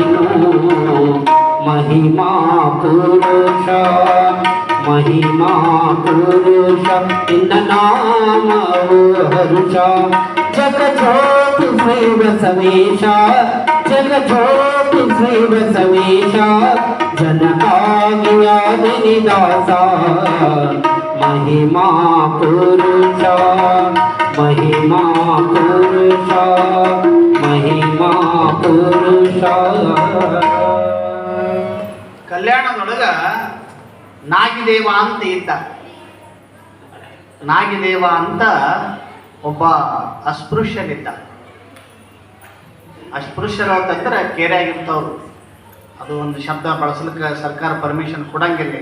ನೀನು ಮಹಿಮಾ ಪುರುಷ ಮಹಿಮಾ ಪುರುಷ ನಿನ್ನ ನಾಮವು ಹರುಷ ಜಗಜ್ಯೋತಿ ಶ್ರೀ ಬಸವೇಶ ಜಗಜ್ಯೋತಿ ಶ್ರೀ ಬಸವೇಶ ಜನಕಾಗಿಯಾದಿ ದಾಸ ಮಹಿಮಾ ಪುರುಷ ಮಹಿಮಾ ಪುರುಷ ಮಹಿಮಾ ಪುರುಷ. ಕಲ್ಯಾಣದೊಳಗ ನಾಗಿದೇವ ಅಂತ ಇದ್ದ. ನಾಗಿದೇವ ಅಂತ ಒಬ್ಬ ಅಸ್ಪೃಶ್ಯನಿದ್ದ. ಅಸ್ಪೃಶ್ಯರು ಅಂತಂದ್ರೆ ಕೇರೆ ಆಗಿರ್ತವ್ರು. ಅದು ಒಂದು ಶಬ್ದ ಬಳಸಲಿಕ್ಕೆ ಸರ್ಕಾರ ಪರ್ಮಿಷನ್ ಕೊಡಂಗಿಲ್ಲ.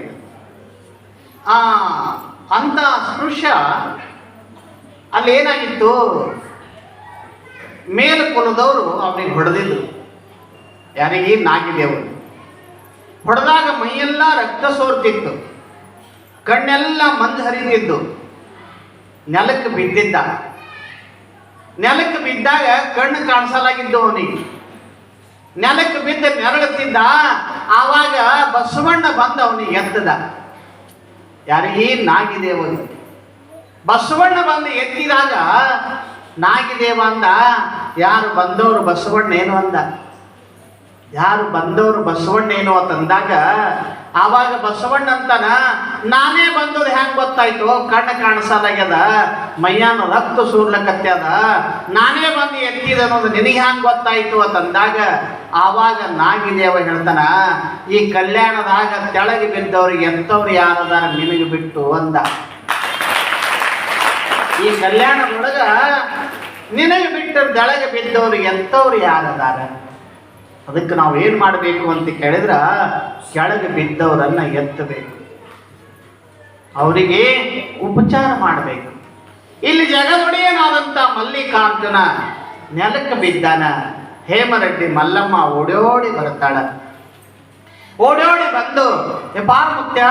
ಅಂತ ಅಸ್ಪೃಶ್ಯ ಅಲ್ಲಿ ಏನಾಗಿತ್ತು, ಮೇಲು ಕುಲದವರು ಅವನಿಗೆ ಹೊಡೆದಿದ್ರು. ಯಾರಿಗೆ? ನಾಗಿದೇವರು. ಹೊಡೆದಾಗ ಮೈಯೆಲ್ಲ ರಕ್ತ ಸೋರ್ತಿತ್ತು, ಕಣ್ಣೆಲ್ಲ ಮಂಜು ಹರಿದಿದ್ದು, ನೆಲಕ್ಕೆ ಬಿದ್ದಿದ್ದ. ನೆಲಕ್ಕೆ ಬಿದ್ದಾಗ ಕಣ್ಣು ಕಾಣಿಸಲಾಗಿದ್ದು ಅವನಿಗೆ. ನೆಲಕ್ಕೆ ಬಿದ್ದ ನೆರಳುತ್ತಿದ್ದ. ಆವಾಗ ಬಸವಣ್ಣ ಬಂದ ಅವನಿಗೆ ಎತ್ತದ. ಯಾರಿಗೆ? ನಾಗಿದೇವನಿಗೆ. ಬಸವಣ್ಣ ಬಂದು ಎತ್ತಿದಾಗ ನಾಗಿದೇವ ಅಂದ, ಯಾರು ಬಂದವರು ಬಸವಣ್ಣ ಏನು ಅಂದ. ಯಾರು ಬಂದವರು ಬಸವಣ್ಣ ಏನು ಅಂತಂದಾಗ ಆವಾಗ ಬಸವಣ್ಣ ಅಂತಾನ, ನಾನೇ ಬಂದದ್ದು ಹೆಂಗೆ ಗೊತ್ತಾಯ್ತು? ಕಣ್ಣು ಕಾಣಿಸಲಾಗ್ಯದ, ಮೈಯಾನ ರಕ್ತ ಸೂರ್ಲಕತ್ಯದ, ನಾನೇ ಬಂದು ಎತ್ತಿದ ಅನ್ನೋದು ನಿನಗೆ ಹೆಂಗೆ ಗೊತ್ತಾಯ್ತು ಅಂತಂದಾಗ ಆವಾಗ ನಾಗಿದೇವ ಹೇಳ್ತಾನ, ಈ ಕಲ್ಯಾಣದಾಗ ತೆಳಗೆ ಬಿದ್ದವ್ರಿಗೆ ಎತ್ತವ್ರು ಯಾರದಾರ ನಿನಗೆ ಬಿಟ್ಟು ಅಂದ. ಈ ಕಲ್ಯಾಣದೊಳಗ ನಿನಗೆ ಬಿಟ್ಟು ತೆಳಗೆ ಬಿದ್ದವ್ರು ಎತ್ತವ್ರು ಯಾರದಾರ? ಅದಕ್ಕೆ ನಾವು ಏನು ಮಾಡಬೇಕು ಅಂತ ಕೇಳಿದ್ರ, ಕೆಳಗೆ ಬಿದ್ದವರನ್ನ ಎತ್ತಬೇಕು, ಅವರಿಗೆ ಉಪಚಾರ ಮಾಡಬೇಕು. ಇಲ್ಲಿ ಜಗದೊಡೆಯನಾದಂಥ ಮಲ್ಲಿಕಾರ್ಜುನ ನೆಲಕ್ಕೆ ಬಿದ್ದಾನ. ಹೇಮರೆಡ್ಡಿ ಮಲ್ಲಮ್ಮ ಓಡೋಡಿ ಬರ್ತಾಳ. ಓಡೋಡಿ ಬಂದು, ಪಾರ್ಮುತ್ಯ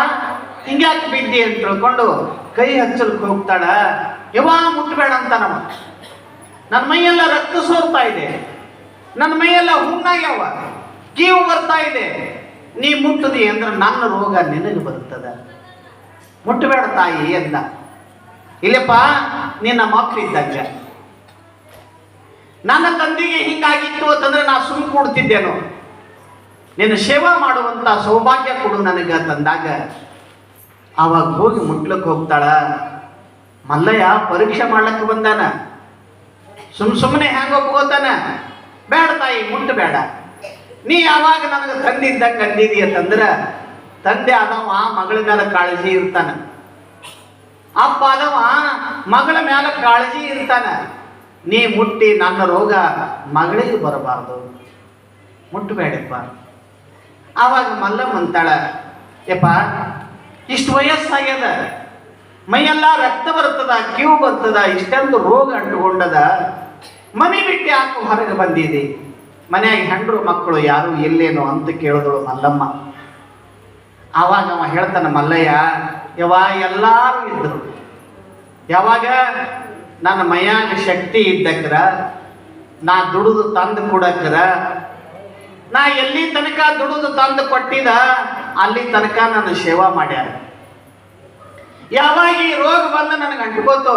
ಹಿಂಗ್ಯಾಕೆ ಬಿದ್ದಿ ಅಂತ ತಿಳ್ಕೊಂಡು ಕೈ ಹಚ್ಚಲಿಕ್ಕೆ ಹೋಗ್ತಾಳ. ಯಾವಾಗ ಮುಟ್ಟಬೇಡ ಅಂತ ನನ್ನ ಮೈಯೆಲ್ಲ ರಕ್ತ ಸೋರ್ತಾ ಇದೆ, ನನ್ನ ಮೈಯೆಲ್ಲ ಹುಣ್ಣಾಗ್ಯಾವ, ಕೀವು ಬರ್ತಾ ಇದೆ, ನೀ ಮುಟ್ಟದಿ ಅಂದ್ರೆ ನನ್ನ ರೋಗ ನಿನಗೆ ಬರುತ್ತದ, ಮುಟ್ಟಬೇಡ ತಾಯಿ ಅಂದ. ಇಲ್ಲಪ್ಪ, ನಿನ್ನ ಮಕ್ಕಳಿದ್ದಂಗೆ ನನ್ನ ತಂದೆಗೆ ಹಿಂಗಾಗಿತ್ತು ಅಂತಂದ್ರೆ ನಾ ಸುಮ್ಮ ಕೊಡ್ತಿದ್ದೇನೋ, ನಿನ್ನ ಸೇವಾ ಮಾಡುವಂತ ಸೌಭಾಗ್ಯ ಕೊಡು ನನಗೆ ತಂದಾಗ ಆವಾಗ ಹೋಗಿ ಮುಟ್ಲಕ್ಕೆ ಹೋಗ್ತಾಳ. ಮಲ್ಲಯ್ಯ ಪರೀಕ್ಷೆ ಮಾಡ್ಲಕ್ಕೆ ಬಂದಾನ, ಸುಮ್ಮನೆ ಹೆಂಗ ಒಪ್ಕೋತಾನ? ಬೇಡ ತಾಯಿ, ಮುಟ್ಟಬೇಡ. ನೀ ಯಾವಾಗ ನನಗೆ ತಂದೆ ಇದ್ದಂಗೆ ಅಂದಿದಿ ಅಂತಂದ್ರ, ತಂದೆ ಆದವ ಮಗಳ ಮೇಲೆ ಕಾಳಜಿ ಇರ್ತಾನ, ಅಪ್ಪ ಆದವ ಮಗಳ ಮೇಲೆ ಕಾಳಜಿ ಇರ್ತಾನ. ನೀ ಮುಟ್ಟಿ ನನ್ನ ರೋಗ ಮಗಳಿಗೆ ಬರಬಾರ್ದು, ಮುಟ್ಟಬೇಡಪ್ಪ. ಆವಾಗ ಮಲ್ಲಮ್ಮ ಅಂತಾಳ, ಯಪ್ಪ ಇಷ್ಟು ವಯಸ್ಸಾಗ್ಯದ, ಮೈಯೆಲ್ಲ ರಕ್ತ ಬರ್ತದ, ಕೀವು ಬರ್ತದ, ಇಷ್ಟೊಂದು ರೋಗ ಅಂಟುಕೊಂಡದ, ಮನೆ ಬಿಟ್ಟು ಯಾಕೆ ಹೊರಗೆ ಬಂದಿದೆ? ಮನೆಯಾಗ ಹೆಂಡ್ರು ಮಕ್ಕಳು ಯಾರು ಎಲ್ಲೇನೋ ಅಂತ ಕೇಳಿದಳು ಮಲ್ಲಮ್ಮ. ಆವಾಗ ಅವ ಹೇಳ್ತಾನ, ಮಲ್ಲಯ್ಯ ಎಲ್ಲಾರು ಇದ್ರು, ಯಾವಾಗ ನನ್ನ ಮೈಯಾಗ ಶಕ್ತಿ ಇದ್ದಕ್ರ, ನಾ ದುಡಿದು ತಂದು ಕೊಡಕ್ರ, ನಾ ಎಲ್ಲಿ ತನಕ ದುಡಿದು ತಂದು ಕೊಟ್ಟಿದ ಅಲ್ಲಿ ತನಕ ನನ್ನ ಸೇವಾ ಮಾಡ್ಯಾರ. ಯಾವಾಗ ಈ ರೋಗ ಬಂದು ನನಗೆ ಅಂಟ್ಕೋತು,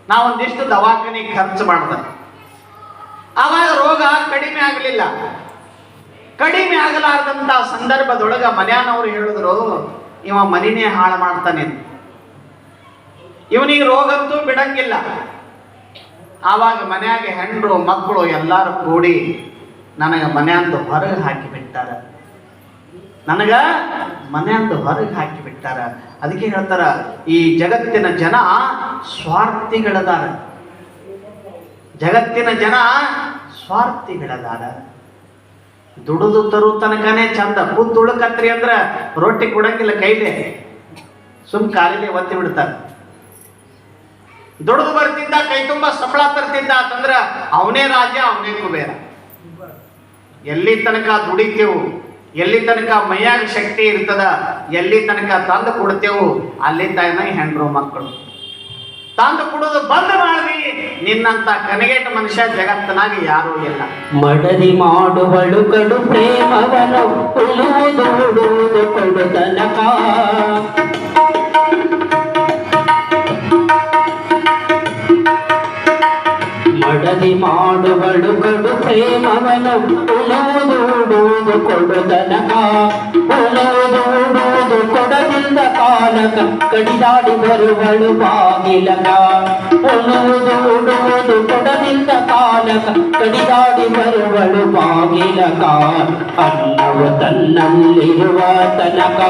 ನಾವೊಂದಿಷ್ಟು ದವಾಖಾನೆಗೆ ಖರ್ಚು ಮಾಡ್ದೆ. ಆವಾಗ ರೋಗ ಕಡಿಮೆ ಆಗಲಿಲ್ಲ. ಕಡಿಮೆ ಆಗಲಾರ್ದಂಥ ಸಂದರ್ಭದೊಳಗ ಮನ್ಯಾನವ್ರು ಹೇಳಿದ್ರು, ಇವ ಮನಿನೇ ಹಾಳು ಮಾಡ್ತಾನೆ, ಇವನಿಗೆ ರೋಗಂತೂ ಬಿಡಂಗಿಲ್ಲ. ಆವಾಗ ಮನ್ಯಾಗ ಹೆಂಡ್ರು ಮಕ್ಕಳು ಎಲ್ಲರೂ ಕೂಡಿ ನನಗೆ ಮನೆಯಂದು ಹೊರಗೆ ಹಾಕಿಬಿಟ್ಟಾರ, ನನಗ ಮನೆಯಂದು ಹೊರಗೆ ಹಾಕಿಬಿಟ್ಟಾರ. ಅದಕ್ಕೆ ಹೇಳ್ತಾರ, ಈ ಜಗತ್ತಿನ ಜನ ಸ್ವಾರ್ಥಿಗಳದಾರ, ಜಗತ್ತಿನ ಜನ ಸ್ವಾರ್ಥಿಗಳದಾರ. ದುಡಿದು ತರು ತನಕನೇ ಚಂದ, ಕೂತುಳಕತ್ರಿ ಅಂದ್ರ ರೊಟ್ಟಿ ಕೊಡಂಗಿಲ್ಲ ಕೈಲೇ, ಸುಮ್ ಕಾಲಿಗೆ ಒತ್ತಿ ಬಿಡ್ತಾರ. ದುಡಿದು ಬರ್ತಿದ್ದ, ಕೈ ತುಂಬ ಸಂಬಳ ತರ್ತಿದ್ದ ಅಂತಂದ್ರ ಅವನೇ ರಾಜ, ಅವನೇ ಕುಬೇರ. ಎಲ್ಲಿ ತನಕ ದುಡಿತೇವು, ಎಲ್ಲಿ ತನಕ ಮೈಯಾಗ ಶಕ್ತಿ ಇರ್ತದ, ಎಲ್ಲಿ ತನಕ ತಂದು ಕೊಡ್ತೇವು, ಅಲ್ಲಿ ತನಕ ಹೆಂಡ್ರು ಮಕ್ಕಳು. ತಂದು ಕೊಡೋದು ಬಂದ್ ಮಾಡ್ರಿ. ನಿನ್ನಂತ ಕನಗೇಟ ಮನುಷ್ಯ ಜಗತ್ತಿನಾಗ ಯಾರೂ ಇಲ್ಲ. ಮಡದಿ ಮಾಡುವಳು ಕಡು ಪ್ರೇಮವನು ಉಳುವುದು ಉಡುವುದು ಕೊಡು ತನಕ. ಮಡದಿ ಮಾಡುವಳು ಕಡು ಪ್ರೇಮವನು ಉಳುವುದು ಉಡುವುದು ಕೊಡು ತನಕ. ಉಳುವುದು ಉಡುವುದು ಕೊಡದಿಂದ ಕಾಲಕ ಕಡಿದಾಡಿ ಬರುವಳು ಬಾಗಿಲಕ. ಉಳುವುದು ಉಡುವುದು ಕೊಡದಿಂದ ಕಾಲಕ ಕಡಿದಾಡಿ ಬರುವಳು ಬಾಗಿಲಕ. ಅನ್ನವು ತನ್ನಲ್ಲಿರುವ ತನಕ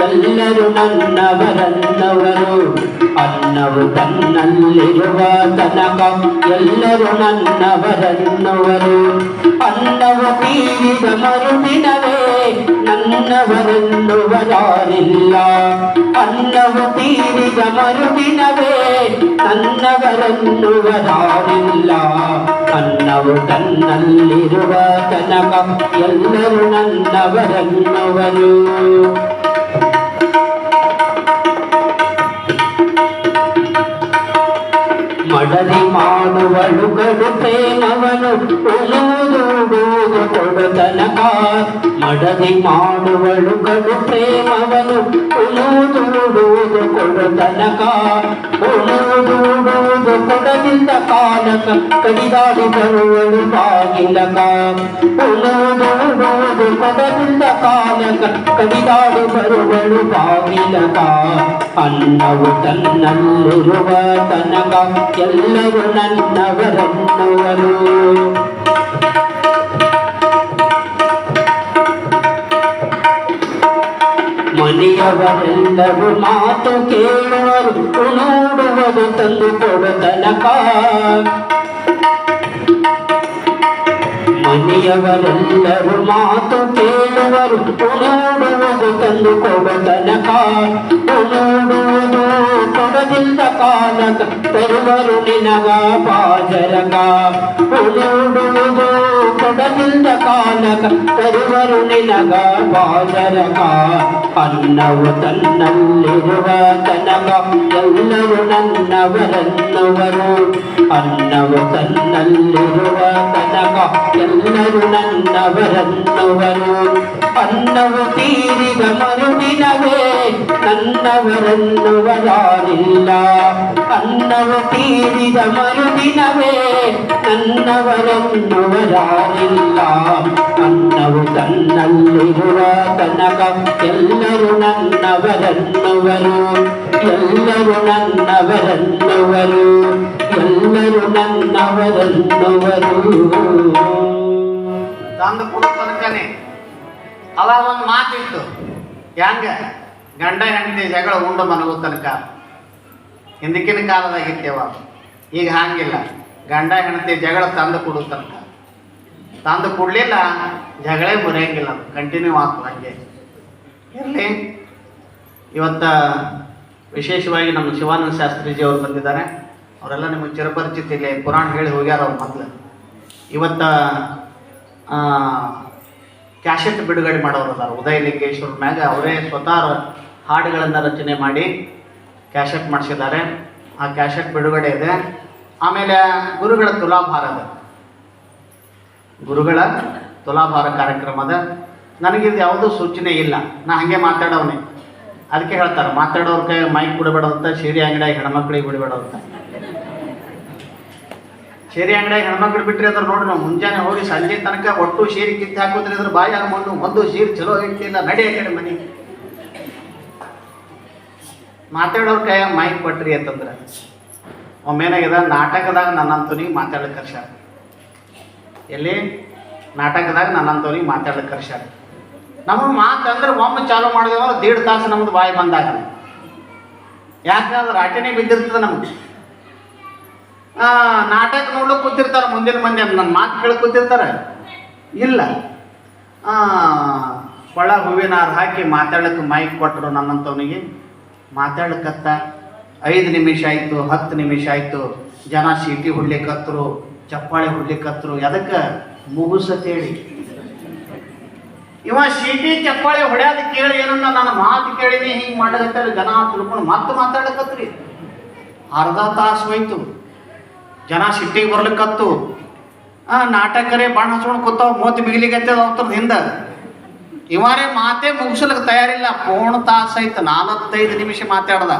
ಎಲ್ಲರೂ ನನ್ನವರನ್ನವರು. ಅನ್ನವು ತನ್ನಲ್ಲಿರುವ ತನಕ ಎಲ್ಲರೂ ನನ್ನವರನ್ನವರು. ಅನ್ನವು ತೀರಿದ ಮರುದಿನವೇ ನನ್ನವರೆನ್ನುವರಾರಿಲ್ಲ. ಅನ್ನವು ತೀರಿದ ಮರುದಿನವೇ ನನ್ನವರೆನ್ನುವರಾರಿಲ್ಲ. ಅನ್ನವು ತನ್ನಲ್ಲಿರುವ ತನಕ ಎಲ್ಲರೂ ನನ್ನವರೆನ್ನುವರು. ಮಡದಿ ಮಾಡುವಳು ಕಡು ಪ್ರೇಮವನು ಉಳುವುದು ಉಡುವುದು ಕೊಡು ತನಕ. ಮಡದಿ ಮಾಡುವಳು ಕಡು ಪ್ರೇಮವನು ಉಳುವುದು ಉಡುವುದು ಕೊಡು ತನಕ. ಉಳುವುದು ಉಡುವುದು ಕೊಡದಿಂದ ಕಾಲಕ ಕಡಿದಾಡಿ ಬರುವಳು ಬಾಗಿಲಕ. ಉಳುವುದು ಉಡುವುದು ಕೊಡದಿಂದ ಕಾಲಕ ಕಡಿದಾಡಿ ಬರುವಳು ಬಾಗಿಲಕ. ಅನ್ನವು ತನ್ನಲ್ಲಿರುವ ತನಕ ಎಲ್ಲರೂ ನನ್ನವರನ್ನುವರು. ಮನೆಯವರೆಲ್ಲರೂ ಮಾತು ಕೇಳುವರು ಉಣುಡುವುದು ತಂದು ಕೊಡು ತನಕ. ಮನೆಯವರೆಲ್ಲರೂ ಮಾತು ಕೇಳುವರು ಉಣುಡುವುದು ತಂದು ಕೊಡು ತನಕ. ಉಣುಡುವುದು ಕೊಡದಿಂದ ಕಾಲಕ ತರುವರು ನಿನಗ ಬಾಜರಕ. ಉಣುಡುವುದು ಕೊಡದಿಂದ ಕಾಲಕ ತರುವರು ನಿನಗ ಬಾಜರಕ. ಅನ್ನವು ತನ್ನಲ್ಲಿರುವ ತನಕ ಎಲ್ಲರೂ ನನ್ನವರನ್ನುವರು. ಅನ್ನವು ತನ್ನಲ್ಲಿರುವ ತನಕ ಎಲ್ಲರೂ ನನ್ನವರನ್ನುವರು. ಅನ್ನವು ತೀರಿದ ಮರುದಿನವೇ ನನ್ನವರನ್ನುವರಾರಿಲ್ಲ. ಅನ್ನವು ತೀರಿದ ಮರುದಿನವೇ ನನ್ನವರನ್ನುವರಾರಿಲ್ಲ. ಅನ್ನವು ತನ್ನಲ್ಲಿರುವ ತನಕ ಎಲ್ಲರೂ ನನ್ನವರನ್ನುವರು. ಎಲ್ಲರೂ ನನ್ನವರನ್ನುವರು. ಎಲ್ಲರೂ ನನ್ನವರನ್ನುವರು. ತಂದು ಕೊಡೋ ತನಕನೇ ಅವಾಗ ಒಂದು ಮಾತಿತ್ತು. ಹೆಂಗ ಗಂಡ ಹೆಂಡತಿ ಜಗಳ ಉಂಡು ಮನಗೋ ತನಕ ಹಿಂದಕ್ಕಿನ ಕಾಲದಾಗಿತ್ತೇವ. ಈಗ ಹಾಗಿಲ್ಲ. ಗಂಡ ಹೆಂಡತಿ ಜಗಳ ತಂದು ಕೊಡೋ ತನಕ. ತಂದು ಕೊಡಲಿಲ್ಲ ಜಗಳೇ ಮುರಿಯಂಗಿಲ್ಲ. ಕಂಟಿನ್ಯೂ ಆಗ್ತದೆ ಹಂಗೆ ಇರಲಿ. ಇವತ್ತು ವಿಶೇಷವಾಗಿ ನಮ್ಮ ಶಿವಾನಂದ ಶಾಸ್ತ್ರೀಜಿ ಅವರು ಬಂದಿದ್ದಾರೆ. ಅವರೆಲ್ಲ ನಿಮಗೆ ಚಿರಪರಿಚಿತ. ಇಲ್ಲಿ ಪುರಾಣ ಹೇಳಿ ಹೋಗ್ಯಾರ ಅವ್ರು ಮೊದಲು. ಇವತ್ತು ಕ್ಯಾಸೆಟ್ ಬಿಡುಗಡೆ ಮಾಡೋರು ಅದಾರ ಉದಯಲಿಂಗೇಶ್ವರ ಮ್ಯಾಗ. ಅವರೇ ಸ್ವತಃ ಹಾಡುಗಳನ್ನು ರಚನೆ ಮಾಡಿ ಕ್ಯಾಸೆಟ್ ಮಾಡಿಸಿದ್ದಾರೆ. ಆ ಕ್ಯಾಸೆಟ್ ಬಿಡುಗಡೆ ಇದೆ. ಆಮೇಲೆ ಗುರುಗಳ ತುಲಾಭಾರ ಅದ. ಗುರುಗಳ ತುಲಾಭಾರ ಕಾರ್ಯಕ್ರಮದ ನನಗಿದು ಯಾವುದೂ ಸೂಚನೆ ಇಲ್ಲ. ನಾ ಹಾಗೆ ಮಾತಾಡೋನೆ. ಅದಕ್ಕೆ ಹೇಳ್ತಾರೆ ಮಾತಾಡೋರ್ ಕೈ ಮೈಕ್ ಬಿಡಬೇಡಂತ, ಶೇರಿ ಅಂಗಡಿಯಾಗ ಹೆಣ್ಮಕ್ಳಿಗೆ ಬಿಡಬೇಡಂತ. ಶೇರಿ ಅಂಗಡಿಯಾಗ ಹೆಣ್ಮಕ್ಳು ಬಿಟ್ಟರೆ ಅದ್ರ ನೋಡ್ರಿ, ನಾವು ಮುಂಜಾನೆ ಹೋಗಿ ಸಂಜೆ ತನಕ ಒಟ್ಟು ಶೇರಿ ಕಿತ್ತು ಹಾಕೋದ್ರಿ ಅದ್ರ ಬಾಯಿ ಹಾಕೊಂಡು ಒಂದು ಶೀರ್ ಚಲೋ ಇಟ್ಟಿಲ್ಲ ನಡಿ ಆ ಕಡೆ ಮನೆ. ಮಾತಾಡೋರ್ ಕೈ ಮೈಕ್ ಕೊಟ್ರಿ ಅಂತಂದ್ರೆ ಒಮ್ಮೇನಾಗ್ಯದ ನಾಟಕದಾಗ ನನ್ನಂತವನಿಗೆ ಮಾತಾಡಕ್ಕೆ ಕರ್ಸ್ಯಾರ. ಎಲ್ಲಿ ನಾಟಕದಾಗ ನನ್ನಂತವನಿಗೆ ಮಾತಾಡಕ್ಕೆ ಕರ್ಸ್ಯಾರ. ನಮಗೆ ಮಾತಂದ್ರೆ ಒಮ್ಮೆ ಚಾಲು ಮಾಡಿದೆವ 1.5 ತಾಸು ನಮ್ದು ಬಾಯಿ ಬಂದಾಗ. ಯಾಕಂದ್ರೆ ರಾಟೆನೇ ಬಿದ್ದಿರ್ತದೆ ನಮ್ಗೆ. ನಾಟಕ ನೋಡ್ಲಿಕ್ಕೆ ಕೂತಿರ್ತಾರೆ ಮುಂದಿನ ಮಂದಿ. ನನ್ನ ಮಾತು ಕೇಳಿ ಕೂತಿರ್ತಾರೆ ಇಲ್ಲ. ಒಳ ಹೂವಿನ ಹಾರ ಹಾಕಿ ಮಾತಾಡಕ್ಕೆ ಮೈಕ್ ಕೊಟ್ಟರು ನನ್ನಂತವನಿಗೆ. ಮಾತಾಡಕತ್ತ 5 ನಿಮಿಷ ಆಯಿತು, 10 ನಿಮಿಷ ಆಯಿತು. ಜನ ಸೀಟಿ ಹೊಡ್ಲಿಕ್ಕತ್ತರು, ಚಪ್ಪಾಳೆ ಹೊಡ್ಲಿಕ್ಕತ್ತರು. ಅದಕ್ಕೆ ಮುಗುಸತೇಳಿ ಇವ ಸೀಟಿ ಚಪ್ಪಾಳೆ ಹೊಡ್ಯಾದ ಕೇಳಿ ಏನನ್ನ ನನ್ನ ಮಾತು ಕೇಳಿನಿ ಹಿಂಗೆ ಮಾಡಕತ್ತಾರೆ ಜನ ತಿಳ್ಕೊಂಡು ಮತ್ತೆ ಮಾತಾಡಕತ್ರಿ. ಅರ್ಧ ತಾಸು ಹೋಯ್ತು. ಜನ ಸಿಟ್ಟಿಗೆ ಬರ್ಲಿಕ್ಕತ್ತು. ನಾಟಕರೇ ಬಣ್ಣ ಹಚ್ಕೊಂಡು ಕೂತಾವ, ಮೂತಿ ಬಿಗಿಲಿಗತ್ತದ ಅವ್ರದ್ದು ಹಿಂದೆ. ಇವರೇ ಮಾತೇ ಮುಗಿಸ್ಲಿಕ್ಕೆ ತಯಾರಿಲ್ಲ. ಪೋಣ ತಾಸೈತು, 45 ನಿಮಿಷ ಮಾತಾಡ್ದ.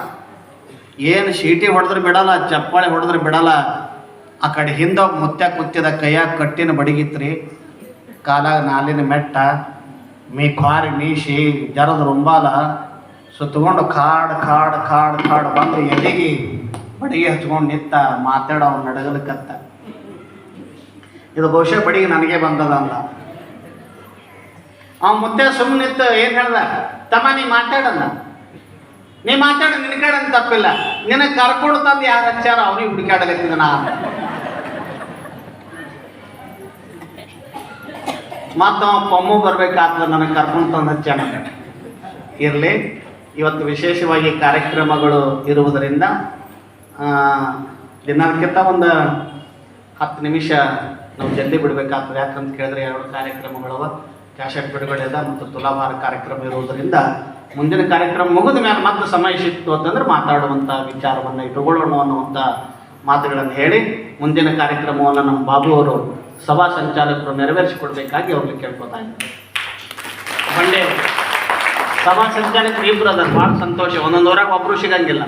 ಏನು ಶೀಟಿ ಹೊಡೆದ್ರೆ ಬಿಡಲ್ಲ, ಚಪ್ಪಾಳೆ ಹೊಡೆದ್ರೆ ಬಿಡಲ್ಲ. ಆ ಕಡೆ ಹಿಂದೆ ಮುತ್ಯ ಕುತ್ತಿದ ಕೈಯಾಗ ಕಟ್ಟಿನ ಬಡಿಗಿತ್ರಿ, ಕಾಲಾಗ ನಾಲಿನ ಮೆಟ್ಟ, ಕ್ವಾರಿ ಮೀಸಿ ಜರದ ರುಂಬಾಲ ಸುತ್ತಕೊಂಡು ಕಾಡ್ ಕಾಡ್ ಕಾಡ್ ಕಾಡ್ ಬಂದು ಎಲೆಗಿ ಬಡಿಗೆ ಹಚ್ಕೊಂಡು ನಿಂತ ಮಾತಾಡ ಅವ್ನು ನಡಗಲಕ್ಕತ್ತ. ಇದು ಬಹುಶಃ ಬಡಿಗೆ ನನಗೆ ಬಂದದ ಅಂದ. ಅವ ಮುತ್ತೆ ಸುಮ್ಮನೆ ನಿಂತು ಏನು ಹೇಳ್ದ, ತಮ್ಮ ನೀ ಮಾತಾಡಲ್ಲ, ನೀ ಮಾತಾಡ, ನಿನ್ನ ಕಡೆ ಅಂತ ತಪ್ಪಿಲ್ಲ, ನಿನಗೆ ಕರ್ಕೊಂಡು ತಂದು ಯಾರು ಹಚ್ಚಾರ ಅವ್ರಿಗೆ ಹುಡುಕಾಡಕತ್ತಿದ ನಾ. ಮತ್ತು ಅವ ಪಮ್ಮು ಬರ್ಬೇಕಾಗ್ತದೆ, ನನಗೆ ಕರ್ಕೊಂಡು ತಂದು ಹಚ್ಚಾನ. ಇರಲಿ, ಇವತ್ತು ವಿಶೇಷವಾಗಿ ಕಾರ್ಯಕ್ರಮಗಳು ಇರುವುದರಿಂದ ದಿನಕ್ಕಿಂತ ಒಂದು 10 ನಿಮಿಷ ನಾವು ಜಲ್ದಿ ಬಿಡಬೇಕಾಗ್ತದೆ. ಯಾಕಂತ ಕೇಳಿದ್ರೆ 2 ಕಾರ್ಯಕ್ರಮಗಳವ, ಕ್ಯಾಸೆಟ್ ಬಿಡುಗಡೆ ಇದೆ ಮತ್ತು ತುಲಾಭಾರ ಕಾರ್ಯಕ್ರಮ ಇರುವುದರಿಂದ ಮುಂದಿನ ಕಾರ್ಯಕ್ರಮ ಮುಗಿದ ಮೇಲೆ ಮತ್ತೆ ಸಮಯ ಸಿಕ್ತು ಅಂತಂದ್ರೆ ಮಾತಾಡುವಂಥ ವಿಚಾರವನ್ನು ಇಟ್ಟುಕೊಳ್ಳೋಣ ಅನ್ನುವಂಥ ಮಾತುಗಳನ್ನು ಹೇಳಿ ಮುಂದಿನ ಕಾರ್ಯಕ್ರಮವನ್ನು ನಮ್ಮ ಬಾಬು ಅವರು ಸಭಾ ಸಂಚಾಲಕರು ನೆರವೇರಿಸಿಕೊಡ್ಬೇಕಾಗಿ ಅವ್ರಿಗೆ ಕೇಳ್ಕೊತಾ ಇದ್ದಾರೆ. ಬಂಡೆ ಸಭಾ ಸಂಚಾಲಕರು ಇಬ್ಬರು ಅದಾರ, ಭಾಳ ಸಂತೋಷ. ಒಂದೊಂದು ಊರಾಗ ಒಬ್ಬರು ಸಿಗಂಗಿಲ್ಲ.